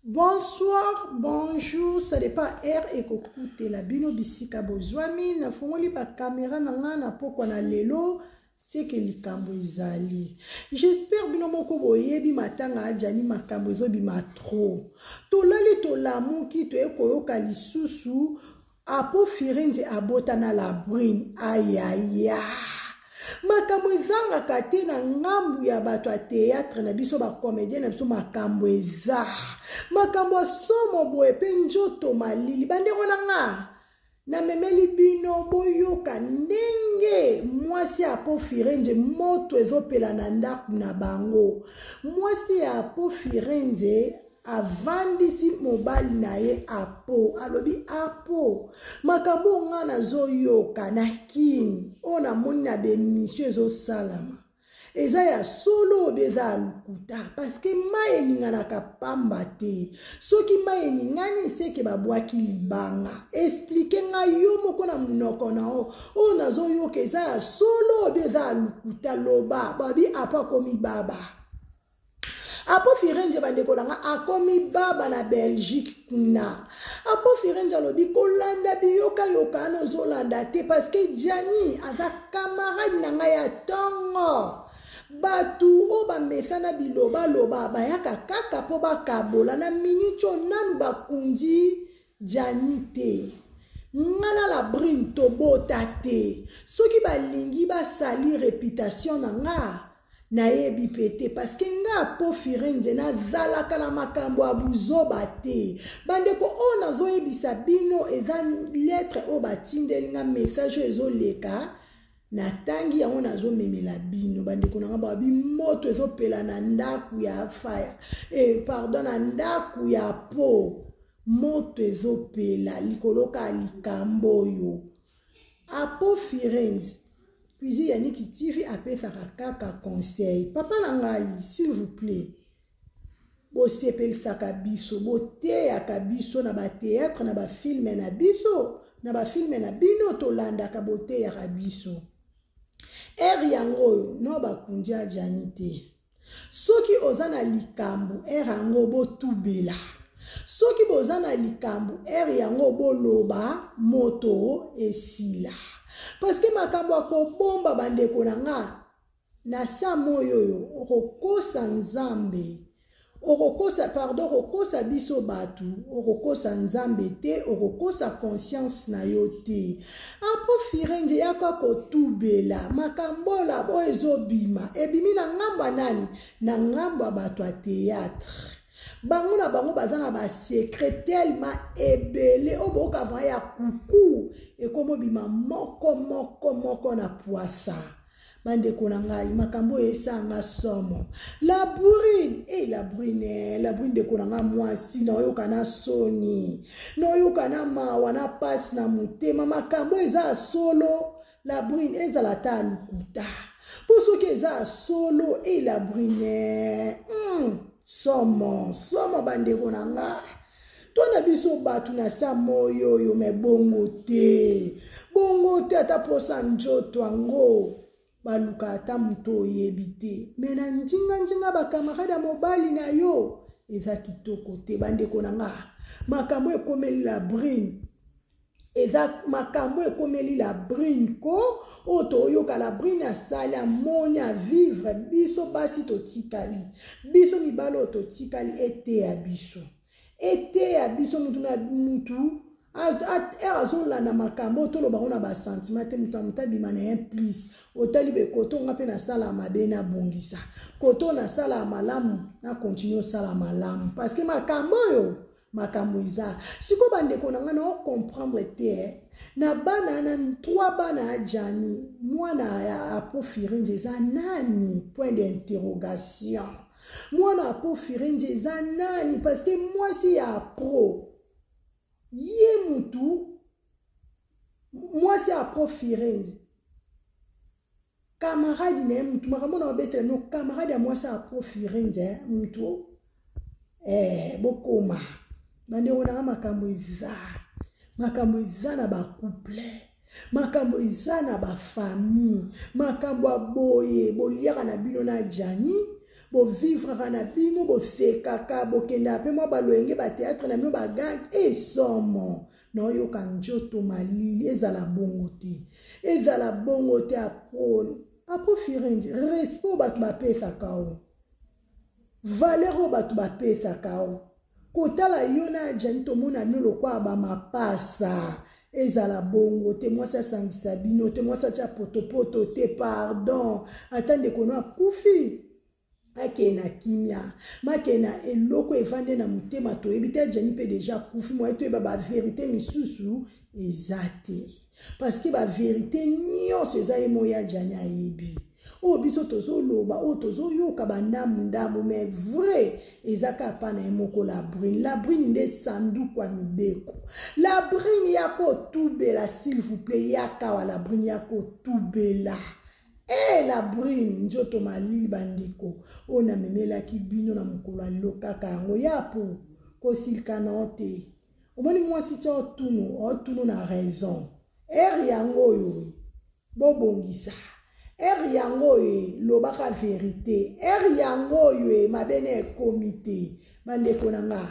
Bonsoir, bonjour, ça dépend air et kokute la bino bisika bozwami na fongoli pa caméra nanga na poko na lelo c'est que likambo ezali. J'espère bino moko boyebi matanga ajani makambo ezobi matro. Tolali tolamuki to ekoyoka lisusu apo firenze abota na la brine ayaya. Makambo ezanga kate na ngambu ya bato a théâtre na biso ba comédien na biso makambo eza. Makambo somo boye pe njoto malili bandeko nanga na memeli bino boyoka ndenge mwasi apo firenze moto ezopela na ndaku na bango. Mwasi apo firenze avandisi mobali na ye apo alobi apo makambo ngana zoyoka na king ona moni na bemission ezo salama eza ya solo beza alukuta parce que maye ninganaka pamba te soki maye ningani seke babwaki libanga explique nga yo moko na munoko na o nazoyoka eza ya solo beza alukuta loba babi apa komi baba. Apo firenze bandeko langa akomi baba na Belgique kuna. Apo firenze alobi kolanda biyoka yoka no zolanda te parce que Jani aza camarade nanga ya tongo. Batu oba mesana biloba loba bayaka kaka po bakabola na minicho nanu bakundi Jani te. Ngana la brine tobota te. Soki balingi basali réputation nanga na yebi pete parce que nga po firenze na zalaka na makambo abuzoba te bandeko o nazo yebisa bino eza lettre o batindeli nga message ezoleka na tangi yango nazo memela bino bandeko nanga babi moto ezopela na ndaku ya faya pardon na ndaku ya po moto ezopela likoloka likambo yo apo firenze. Puis Yannick TV appelle ça kaka conseil. Papa nangai, s'il vous plaît. Bo sepel saka biso, bo te akabiso na ba théâtre na ba film na biso, na ba film na bino tolanda ka bote ya kabiso. Yango no ba kunja janite. Soki ozana likambu yango bo tubela. Soki bozana likambu yango bo loba moto esila. Parce que makambo akobomba bandeko nanga na sa moyo yo okokosa nzambe okokosa biso batu okokosa nzambe te okokosa conscience na yo te apo firenze yaka kotubela makambo la bo ezobima ebimi na ngamba nani na ngamba batu a théâtre bango na bango bazana ba secret tellement ebele oboka vaya kuku e komo bima moko na poisa bandeko na ngai makambo esanga somo la brune de konanga mwasi na oyoka na soni na oyoka na mawa na passe na mutema makambo eza solo la brune ezala ta lukuta poso ke eza solo la brune somo bandeko nanga tona biso batu na sa moyo yo me bongo te ata posa njoto ango baluka ata muto yebite mena njinga bakamarada mobali na yo eza kitoko te bandeko nanga makambo ekomeli la brine eza makambo ekomeli la brine ko oto oyoka la brine asali amoni a vivre biso basi totikali biso mibalo totikali ete ya biso mutu na mutu azolanda makambo toloba ona ba sentiment te mutu amutadima na plus otali be koto nga pe na sala mabe na bongisa koto na sala malamu na continue sala malamu parce que makambo iza siko bandeko nanga na comprendre te na bana na 3 bana ajani mwana ya apo firenze za nani point d'interrogation mwana apo firenze za nani parce que moi si ya pro ye mutu moi si apo firenze camarade na mutu makamona obetre no camarade ya moi si apo firenze mutu bokoma bandeko nanga makambo eza na ba couple makambo eza na ba famille makambo aboye boliaka na bino na jani bo vivre na bino bo sekaka bo kenda pe mo baloyenge ba théâtre na bino ba gang et somo no yo kanjoto malili ezala bongo te apo firendi respect batu ba pesa kao valeur batu ba pesa kao kotala yona janito mona milo kwa ba mapasa ezala bongo te mwasa sangisa bino te mwasa tia potopoto te pardon atande kono akufi ake na kimia make na eloko evande na mutema to ebite jani pe déjà kufi moi to ba vérité misusu ezate parce que ba vérité nyonso eza emoya jani ayebi o biso tozo loba o tozo yoka bandamu mais vrai ezaka pana emoko la brine nde sandu kwa mideko la brine yako tubela s'il vous plaît yaka la brine yako tubela la brine njoto malili bandeko ona memela kibino na mukolo lokaka yango yapo kosilkana te omoni mwasi tia otunu na raison yango yo bobongisa yango ye lobaka vérité yango ye mabene comité bandeko nanga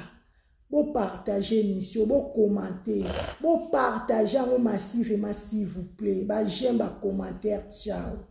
bo partager mission bo commenter bo partager yango massif s'il vous plaît ba j'aime ba commentaire ciao.